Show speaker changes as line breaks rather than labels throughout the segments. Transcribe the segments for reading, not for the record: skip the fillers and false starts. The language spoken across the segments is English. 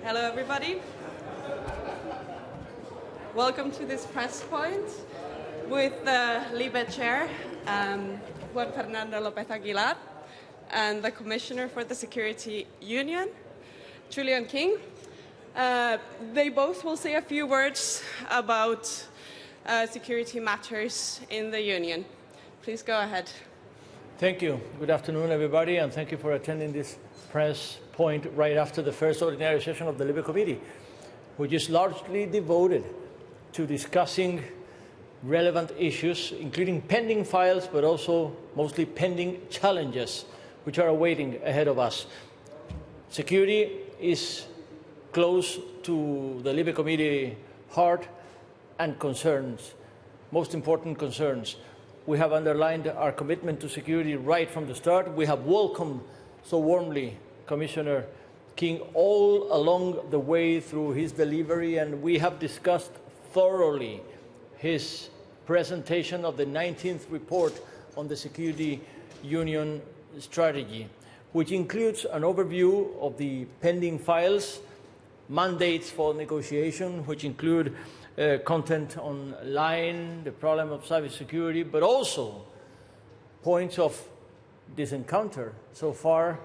Hello, everybody. Welcome to this press point with the LIBE chair, Juan Fernando López Aguilar, and the Commissioner for the Security Union, Julian King. They both will say a few words about security matters in the Union. Please go ahead.
Thank you. Good afternoon, everybody, and thank you for attending this press point right after the first ordinary session of the LIBE Committee, which is largely devoted to discussing relevant issues, including pending files, but also mostly pending challenges which are awaiting ahead of us. Security is close to the LIBE Committee heart and concerns, most important concerns. We have underlined our commitment to security right from the start. We have welcomed so warmly Commissioner King all along the way through his delivery, and we have discussed thoroughly his presentation of the 19th report on the Security Union strategy, which includes an overview of the pending files, mandates for negotiation, which include content online, the problem of cybersecurity, but also points of disencounter so far,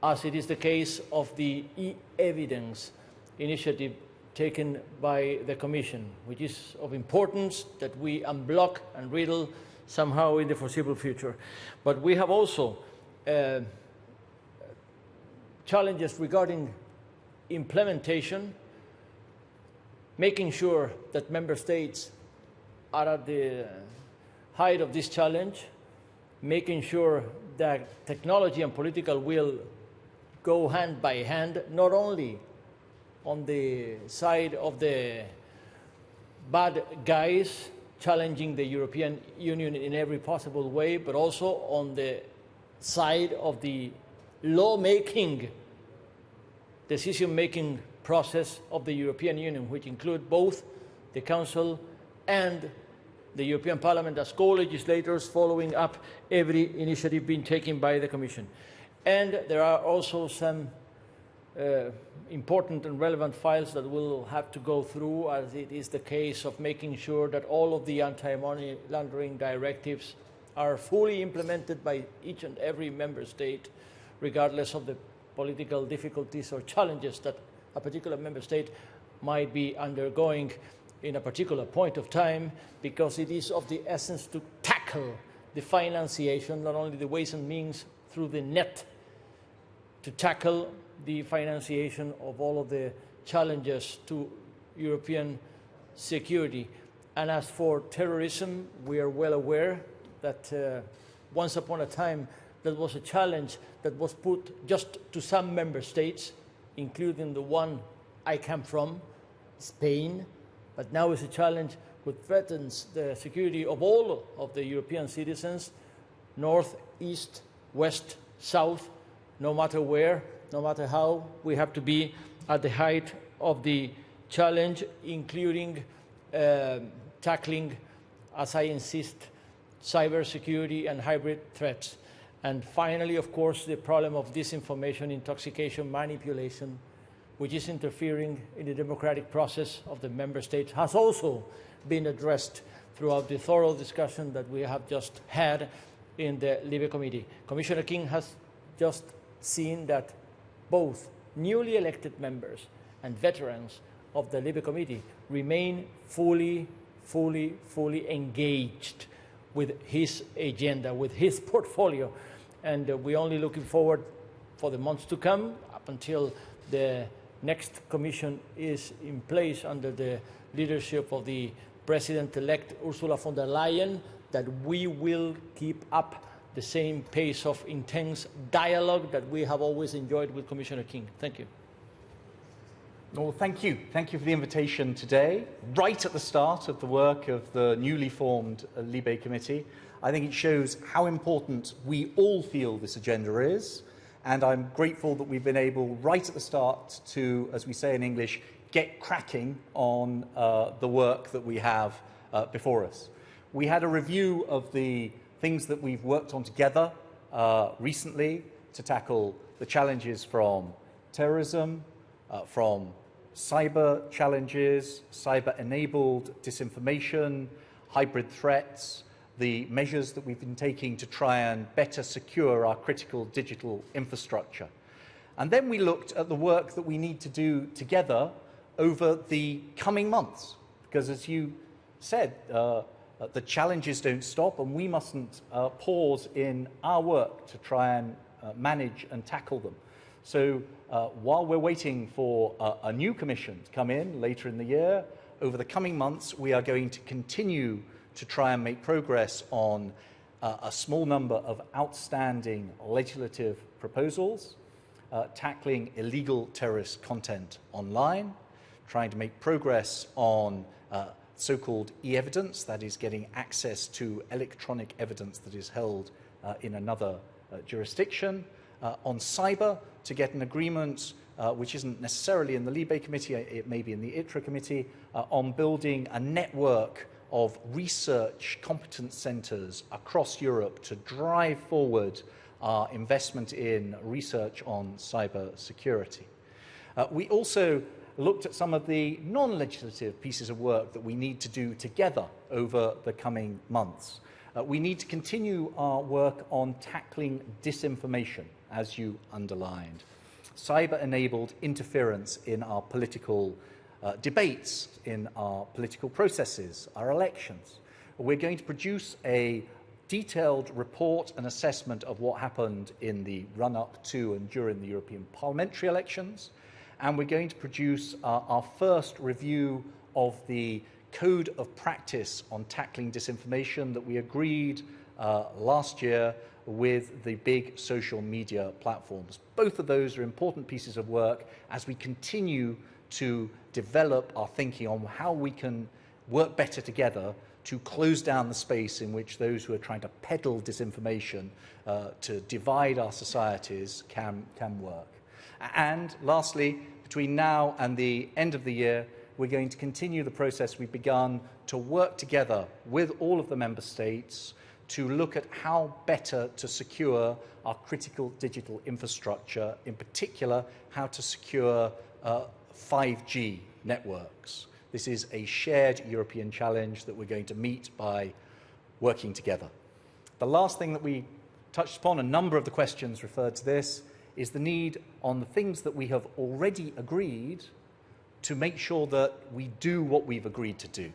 as it is the case of the e-evidence initiative taken by the Commission, which is of importance that we unblock and riddle somehow in the foreseeable future. But we have also challenges regarding implementation, making sure that member states are at the height of this challenge, making sure that technology and political will go hand by hand, not only on the side of the bad guys challenging the European Union in every possible way, but also on the side of the lawmaking, decision-making process of the European Union, which include both the Council and the European Parliament as co-legislators, following up every initiative being taken by the Commission. And there are also some important and relevant files that we'll have to go through, as it is the case of making sure that all of the anti-money laundering directives are fully implemented by each and every member state, regardless of the political difficulties or challenges that a particular member state might be undergoing in a particular point of time, because it is of the essence to tackle the financiation, not only the ways and means through the net, to tackle the financiation of all of the challenges to European security. And as for terrorism, we are well aware that once upon a time that was a challenge that was put just to some member states, including the one I come from, Spain, but now it's a challenge which threatens the security of all of the European citizens, north, east, west, south, no matter where, no matter how. We have to be at the height of the challenge, including tackling, as I insist, cybersecurity and hybrid threats. And finally, of course, the problem of disinformation, intoxication, manipulation, which is interfering in the democratic process of the member states, has also been addressed throughout the thorough discussion that we have just had in the LIBE Committee. Commissioner King has just seen that both newly elected members and veterans of the LIBE Committee remain fully engaged with his agenda, with his portfolio. And we're only looking forward for the months to come, up until the next Commission is in place under the leadership of the President-elect Ursula von der Leyen, that we will keep up the same pace of intense dialogue that we have always enjoyed with Commissioner King. Thank you.
Well, thank you. Thank you for the invitation today, right at the start of the work of the newly formed LIBE Committee. I think it shows how important we all feel this agenda is, and I'm grateful that we've been able, right at the start, to, as we say in English, get cracking on the work that we have before us. We had a review of the things that we've worked on together recently to tackle the challenges from terrorism, from cyber challenges, cyber-enabled disinformation, hybrid threats, the measures that we've been taking to try and better secure our critical digital infrastructure. And then we looked at the work that we need to do together over the coming months, because as you said, the challenges don't stop, and we mustn't pause in our work to try and manage and tackle them. So while we're waiting for a new commission to come in later in the year, over the coming months we are going to continue to try and make progress on a small number of outstanding legislative proposals, tackling illegal terrorist content online, trying to make progress on so-called e-evidence, that is getting access to electronic evidence that is held in another jurisdiction, on cyber, to get an agreement which isn't necessarily in the Libe Committee, it may be in the ITRA Committee, on building a network of research competence centres across Europe to drive forward our investment in research on cyber security. We also looked at some of the non-legislative pieces of work that we need to do together over the coming months. We need to continue our work on tackling disinformation, as you underlined. Cyber-enabled interference in our political debates, in our political processes, our elections. We're going to produce a detailed report and assessment of what happened in the run-up to and during the European parliamentary elections, and we're going to produce our first review of the Code of Practice on tackling disinformation that we agreed last year with the big social media platforms. Both of those are important pieces of work as we continue to develop our thinking on how we can work better together to close down the space in which those who are trying to peddle disinformation to divide our societies can work. And lastly, between now and the end of the year, we're going to continue the process we've begun to work together with all of the member states to look at how better to secure our critical digital infrastructure, in particular, how to secure 5G networks. This is a shared European challenge that we're going to meet by working together. The last thing that we touched upon, a number of the questions referred to this, is the need on the things that we have already agreed to make sure that we do what we've agreed to do.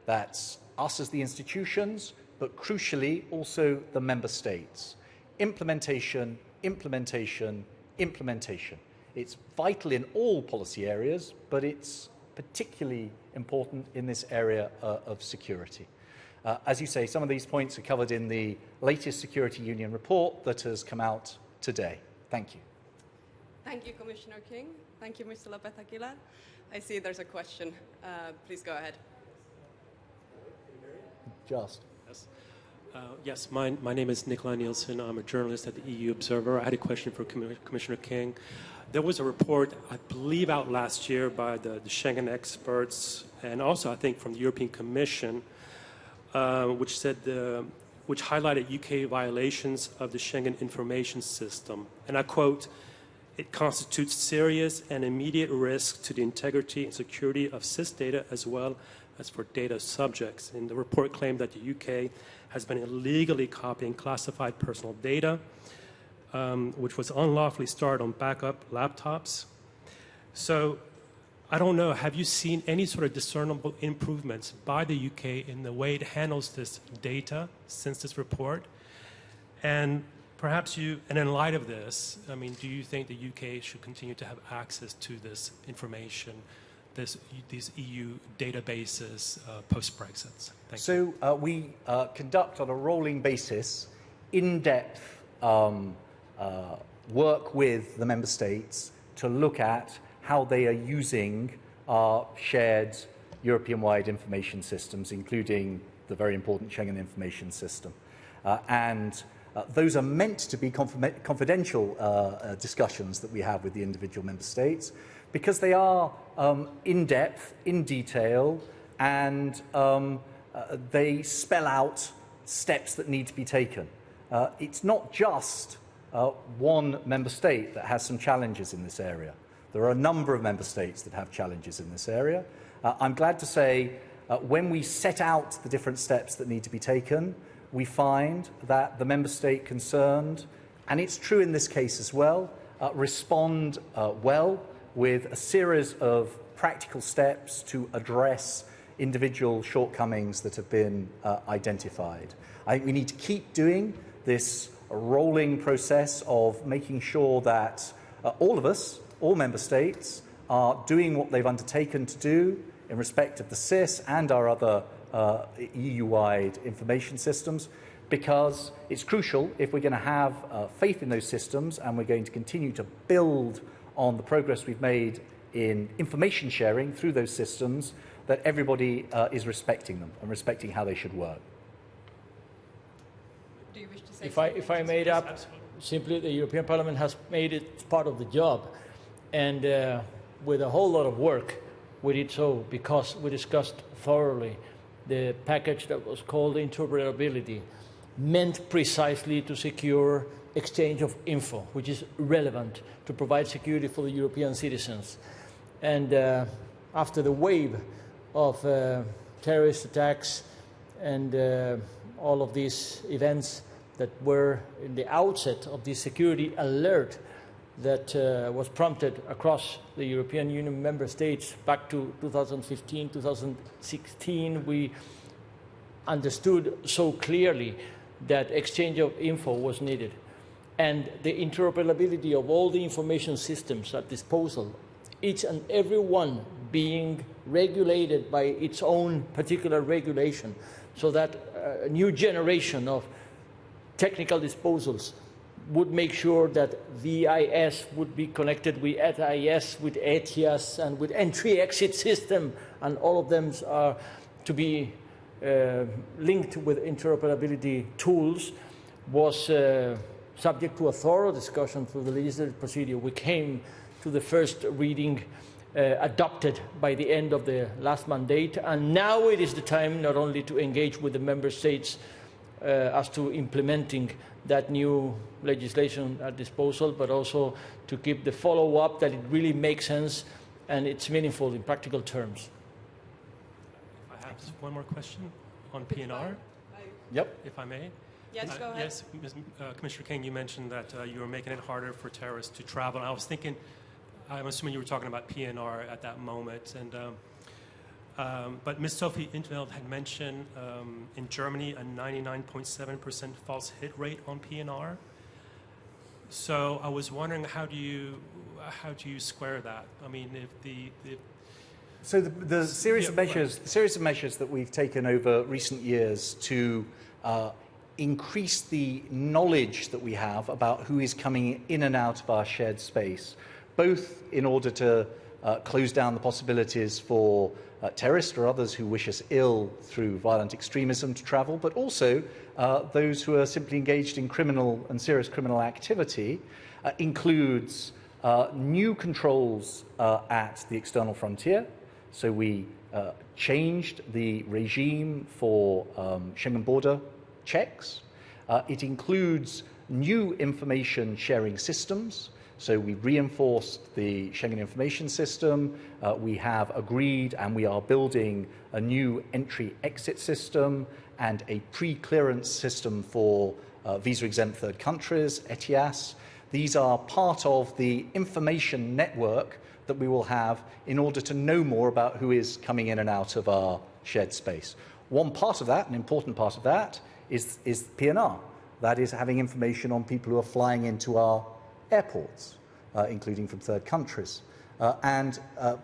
That's us as the institutions, but crucially also the member states. Implementation, implementation, implementation. It's vital in all policy areas, but it's particularly important in this area of security. As you say, some of these points are covered in the latest Security Union report that has come out today. Thank you.
Thank you, Commissioner King. Thank you, Mr. López Aguilar. I see there's a question. Please go ahead.
Just.
Yes, my name is Nikolai Nielsen. I'm a journalist at the EU Observer. I had a question for Commissioner King. There was a report, I believe, out last year by the Schengen experts, and also I think from the European Commission, which highlighted UK violations of the Schengen information system. And I quote, "It constitutes serious and immediate risk to the integrity and security of SIS data as well as for data subjects." And the report claimed that the UK has been illegally copying classified personal data, which was unlawfully stored on backup laptops. So I don't know, have you seen any sort of discernible improvements by the UK in the way it handles this data since this report? And perhaps and in light of this, I mean, do you think the UK should continue to have access to this information, these EU databases post-Brexit?
So we conduct on a rolling basis in-depth work with the member states to look at how they are using our shared European-wide information systems, including the very important Schengen information system. Those are meant to be confidential discussions that we have with the individual member states, because they are in-depth, in detail, and they spell out steps that need to be taken. It's not just one member state that has some challenges in this area. There are a number of member states that have challenges in this area. I'm glad to say when we set out the different steps that need to be taken, we find that the member state concerned, and it's true in this case as well, respond well with a series of practical steps to address individual shortcomings that have been identified. I think we need to keep doing this rolling process of making sure that all of us, all member states, are doing what they've undertaken to do in respect of the SIS and our other EU-wide information systems, because it's crucial if we're going to have faith in those systems and we're going to continue to build on the progress we've made in information sharing through those systems, that everybody is respecting them and respecting how they should work.
Do you wish to say
If I made up, simply the European Parliament has made it part of the job, and with a whole lot of work, we did so because we discussed thoroughly the package that was called interoperability, meant precisely to secure exchange of info, which is relevant to provide security for the European citizens. And after the wave of terrorist attacks and all of these events that were in the outset of the security alert that was prompted across the European Union member states back to 2015, 2016, we understood so clearly that exchange of info was needed. And the interoperability of all the information systems at disposal, each and every one being regulated by its own particular regulation, so that a new generation of technical disposals would make sure that VIS would be connected with ETIS, with ETIAS, and with entry-exit system, and all of them are to be linked with interoperability tools, was subject to a thorough discussion through the legislative procedure. We came to the first reading adopted by the end of the last mandate, and now it is the time not only to engage with the member states as to implementing that new legislation at disposal, but also to keep the follow-up that it really makes sense and it's meaningful in practical terms.
I have just one more question on PNR.
Yep.
If I may.
Yes, go ahead.
Yes, Commissioner King, you mentioned that you were making it harder for terrorists to travel. And I was thinking, I'm assuming you were talking about PNR at that moment. And but Ms. Sophie Intveld had mentioned in Germany a 99.7% false hit rate on PNR. So I was wondering, how do you square that? I mean,
So the series of measures that we've taken over recent years to increase the knowledge that we have about who is coming in and out of our shared space, both in order to close down the possibilities for terrorists or others who wish us ill through violent extremism to travel, but also those who are simply engaged in criminal and serious criminal activity, includes new controls at the external frontier. So we changed the regime for Schengen border checks. It includes new information sharing systems. So we reinforced the Schengen information system. We have agreed and we are building a new entry-exit system and a pre-clearance system for visa-exempt third countries, ETIAS. These are part of the information network that we will have in order to know more about who is coming in and out of our shared space. One part of that, an important part of that, is PNR. That is having information on people who are flying into our airports, including from third countries. And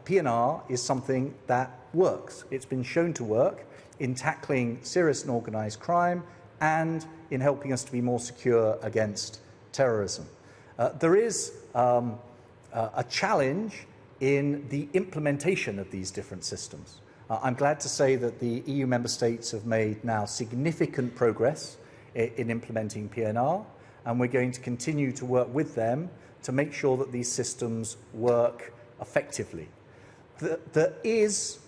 PNR is something that works. It's been shown to work in tackling serious and organised crime and in helping us to be more secure against terrorism. There is a challenge in the implementation of these different systems. I'm glad to say that the EU member states have made now significant progress in implementing PNR, and we're going to continue to work with them to make sure that these systems work effectively. There is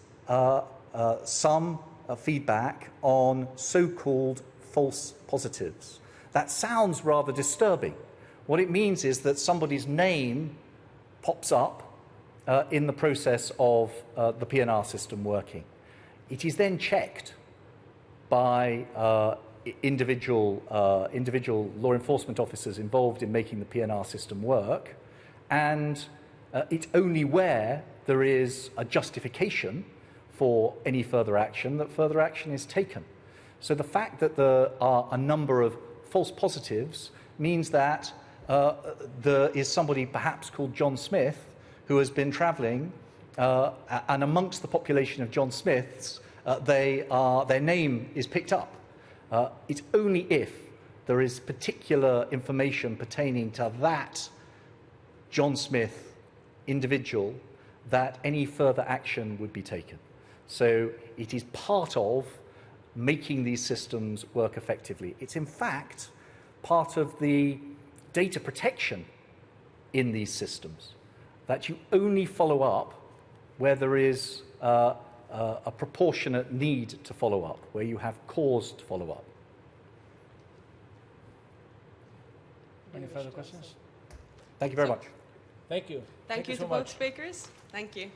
some feedback on so-called false positives. That sounds rather disturbing. What it means is that somebody's name pops up in the process of the PNR system working. It is then checked by individual law enforcement officers involved in making the PNR system work, and it's only where there is a justification for any further action that further action is taken. So the fact that there are a number of false positives means that there is somebody perhaps called John Smith who has been travelling, and amongst the population of John Smiths, their name is picked up. It's only if there is particular information pertaining to that John Smith individual that any further action would be taken. So it is part of making these systems work effectively. It's in fact part of the data protection in these systems, that you only follow up where there is a proportionate need to follow up, where you have cause to follow up.
Any further questions?
Thank you very much.
Thank you.
Thank you
so
to
much.
both speakers. Thank you.